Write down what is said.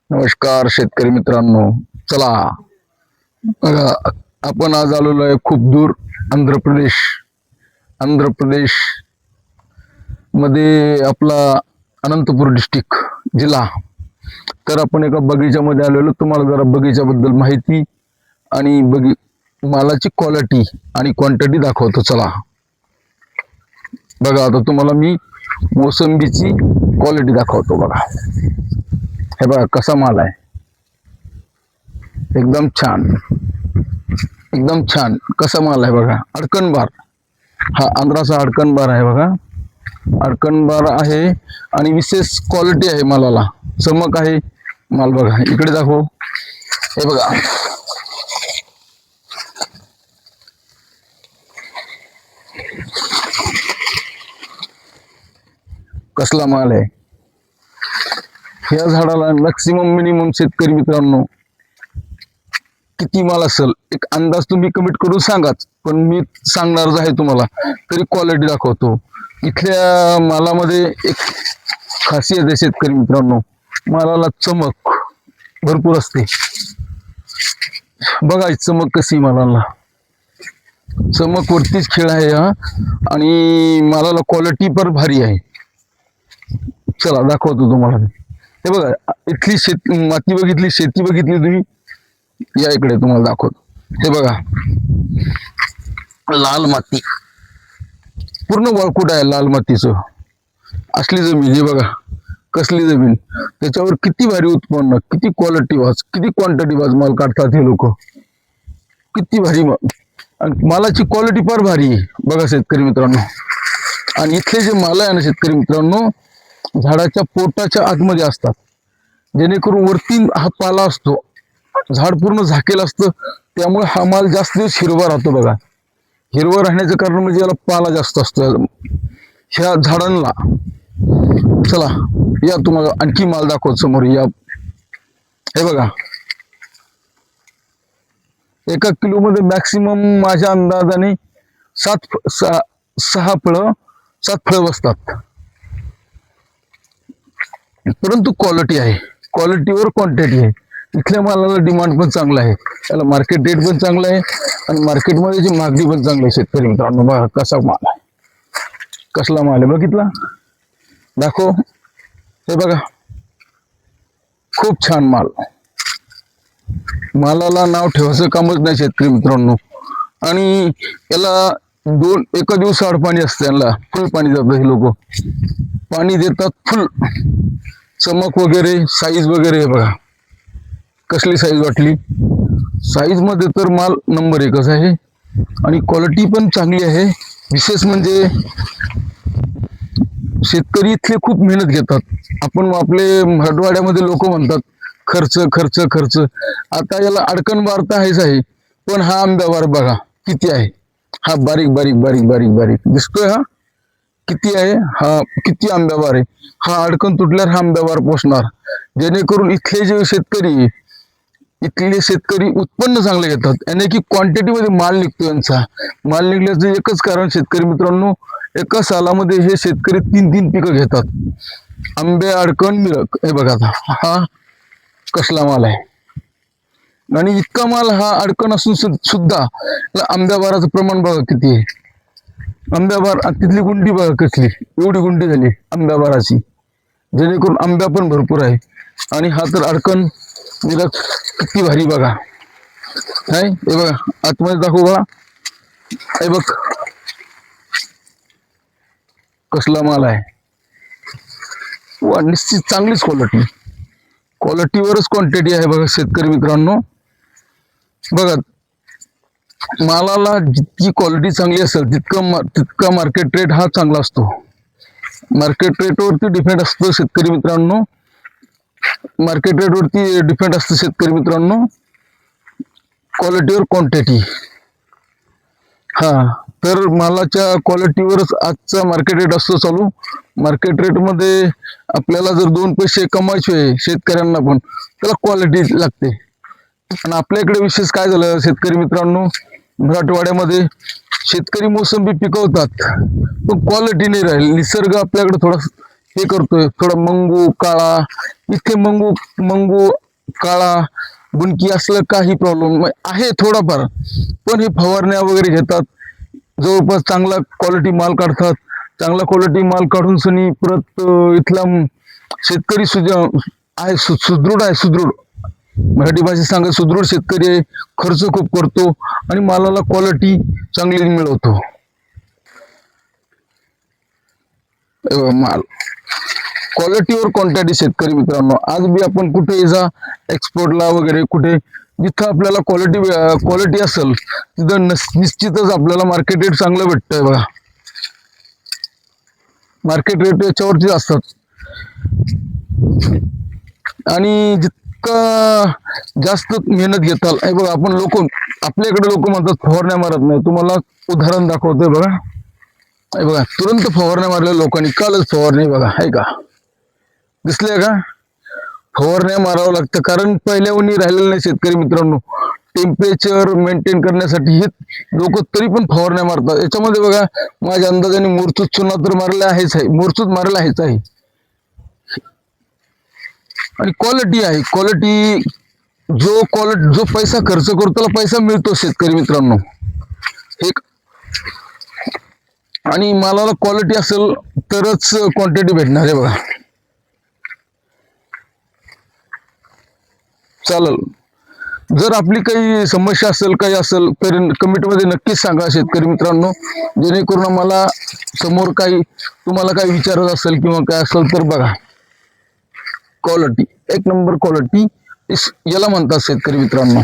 नमस्कार शेतकरी मित्रांनो. चला बघा, आपण आज आलेलो आहे खूप दूर, आंध्र प्रदेश मध्ये, आपला अनंतपूर डिस्ट्रिक्ट जिल्हा. तर आपण एका बगीच्यामध्ये आलेलो. तुम्हाला जरा बगीच्याबद्दल माहिती आणि मालाची क्वालिटी आणि क्वांटिटी दाखवतो. चला बघा, आता तुम्हाला मी मोसंबीची क्वालिटी दाखवतो. बघा, हे बघा कसा माल आहे. एकदम छान कसा माल आहे बघा. अडकणबार, हा आंध्राचा अडकणबार आहे बघा. अडकणबार आहे आणि विशेष क्वालिटी आहे मालाला, चमक आहे माल. बघा इकडे दाखव, हे बघा कसला माल आहे. या झाडाला मॅक्सिमम मिनिमम शेतकरी मित्रांनो किती माल असेल एक अंदाज तुम्ही कमेंट करून सांगाच, पण मी सांगणारच आहे तुम्हाला. तरी क्वालिटी दाखवतो. इथल्या मालामध्ये एक खासियत आहे शेतकरी मित्रांनो, मालाला चमक भरपूर असते. बघा चमक कशी मालाला, चमक वरतीच खेळ आहे हा. आणि मालाला क्वालिटी पण भारी आहे. चला दाखवतो तुम्हाला. हे बघा, इथली माती बघितली, शेती बघितली तुम्ही. या इकडे तुम्हाला दाखवतो. हे बघा लाल माती, पूर्ण वळकुट आहे लाल मातीचं. असली जमीन, हे बघा कसली जमीन, त्याच्यावर किती भारी उत्पन्न, किती क्वालिटी वाज, किती क्वांटिटी वाज माल काढतात हे लोक. किती भारी मालाची क्वालिटी फार भारी आहे बघा शेतकरी मित्रांनो. आणि इथले जे माल आहे ना शेतकरी मित्रांनो, झाडाच्या पोटाच्या आतमध्ये असतात, जेणेकरून वरती हा पाला असतो, झाड पूर्ण झाकेल असतं, त्यामुळे हा माल जास्त दिवस हिरवा राहतो. बघा, हिरवा राहण्याचं कारण म्हणजे याला पाला जास्त असतो ह्या झाडांना. चला या तुम्हाला आणखी माल दाखवत समोर. या हे बघा, 1 किलो मध्ये मॅक्सिमम माझ्या अंदाजाने 7 फळं बसतात. परंतु क्वालिटी आहे, क्वालिटीवर क्वांटिटी आहे. इथल्या मालाला डिमांड पण चांगला आहे, त्याला मार्केट रेट पण चांगला आहे आणि मार्केटमध्ये जी मागणी पण चांगली आहे. शेतकरी मित्रांनो बघा कसा माल आहे, कसला माल आहे बघितला. दाखव, हे बघा खूप छान माल. मालाला नाव ठेवायचं कामच नाही शेतकरी मित्रांनो. आणि याला एका दिवसाआड पाणी असतं, यांना फुल पाणी जातं. हे लोक पाणी देतात फुल. चमक वगैरे, साईज वगैरे, हे बघा कसली साईज वाटली. साईज मध्ये तर माल नंबर 1 आहे आणि क्वालिटी पण चांगली आहे. विशेष म्हणजे शेतकरी इथले खूप मेहनत घेतात. आपण आपले मराठवाड्यामध्ये लोक म्हणतात खर्च खर्च खर्च. आता याला अडकणबार तर आहेच आहे, पण हा आंब्याबार बघा किती आहे. हा बारीक बारीक बारीक बारीक बारीक दिसतोय. हा किती आहे, हा किती आंब्याबार आहे. हा अडकण तुटल्यावर हा आंब्याबार पोचणार, जेणेकरून इथले शेतकरी उत्पन्न चांगले घेतात. याने की क्वांटिटी मध्ये माल निघतो. यांचा माल निघण्याचं एकच कारण शेतकरी मित्रांनो, एका सालामध्ये हे शेतकरी 3 पिकं घेतात. आंबे, अडकण, मिरक. हे बघा आता हा कसला माल आहे. आणि इतका माल हा अडकण असून सुद्धा आंब्याबाराचं प्रमाण बघा किती आहे. आंब्याबार तिथली गुंडी बघा कसली, एवढी गुंडी झाली आंब्याबाराची, जेणेकरून आंब्या पण भरपूर आहे. आणि हा तर अडकण मिरक किती भारी बघा. नाही हे बघा आतमध्ये दाखवू बघा. हे बघ कसला माल आहे. निश्चित चांगलीच क्वालिटीवरच क्वांटिटी आहे बघा शेतकरी मित्रांनो. बघा मालाला जितकी क्वालिटी चांगली असेल तितका मार्केट रेट हा चांगला असतो. मार्केट रेटवरती डिपेंड असतो शेतकरी मित्रांनो. मार्केट रेटवरती डिपेंड असतं शेतकरी मित्रांनो, क्वालिटीवर क्वांटिटी. हा तर मालाच्या क्वालिटीवरच आजचा मार्केट रेट असतो चालू. मार्केट रेट मध्ये आपल्याला जर 2 पैसे कमायचे शेतकऱ्यांना पण, त्याला क्वालिटी लागते. आणि आपल्या इकडे विशेष काय झालं शेतकरी मित्रांनो, मराठवाड्यामध्ये शेतकरी मोसंबी पिकवतात पण क्वालिटी नाही राहील. निसर्ग आपल्याकडे थोडा हे करतोय, थोडा मंगू काळा, इथे मंगू मंगू काळा बुनकी असलं काही प्रॉब्लेम आहे थोडाफार, पण हे फवारण्या वगैरे घेतात, जवळपास चांगला क्वालिटी माल काढतात. चांगला क्वालिटी माल काढून सनी परत इथला शेतकरी आहे, सुदृढ आहे, सुदृढ मराठी भाषेत सांगा, सुदृढ शेतकरी आहे. खर्च खूप करतो आणि मालाला क्वालिटी चांगली मिळवतो. माल क्वालिटीवर क्वांटिटी शेतकरी मित्रांनो, आज बी आपण कुठे जा एक्सपोर्टला वगैरे कुठे, जिथं आपल्याला क्वालिटी असेल तिथं निश्चितच आपल्याला मार्केट रेट चांगलं भेटतंय बघा. मार्केट रेट याच्यावरती असतात आणि जितका जास्त मेहनत घेताल, हे बघा आपण आपल्याकडे लोक म्हणतात फवारण्या मारत नाही. तुम्हाला उदाहरण दाखवतोय बघा. हे बघा तुरंत फवारण्या मारल्या लोकांनी, कालच फवारणी बघा, आहे का, दिसले का, फवारण्या मारावं लागतं. कारण पहिल्याहून राहिलेलं नाही शेतकरी मित्रांनो, टेम्परेचर मेंटेन करण्यासाठी हे लोक तरी पण फवारण्या मारतात. याच्यामध्ये बघा माझ्या अंदाजाने मोरचूत चुना तर मारला आहेच आहे, मोरचूत मारला आहेच आहे, आणि क्वालिटी आहे. जो पैसा खर्च करतो त्याला पैसा मिळतो शेतकरी मित्रांनो. एक आणि मालाला क्वालिटी असेल तरच क्वांटिटी भेटणार आहे बघा. चालेल, जर आपली काही समस्या असेल, काही असेल तर कमेंटमध्ये नक्कीच सांगा शेतकरी मित्रांनो, जेणेकरून आम्हाला समोर काही तुम्हाला काही विचारत असेल किंवा काय असेल तर बघा. क्वालिटी, एक नंबर क्वालिटी याला म्हणतात शेतकरी मित्रांनो.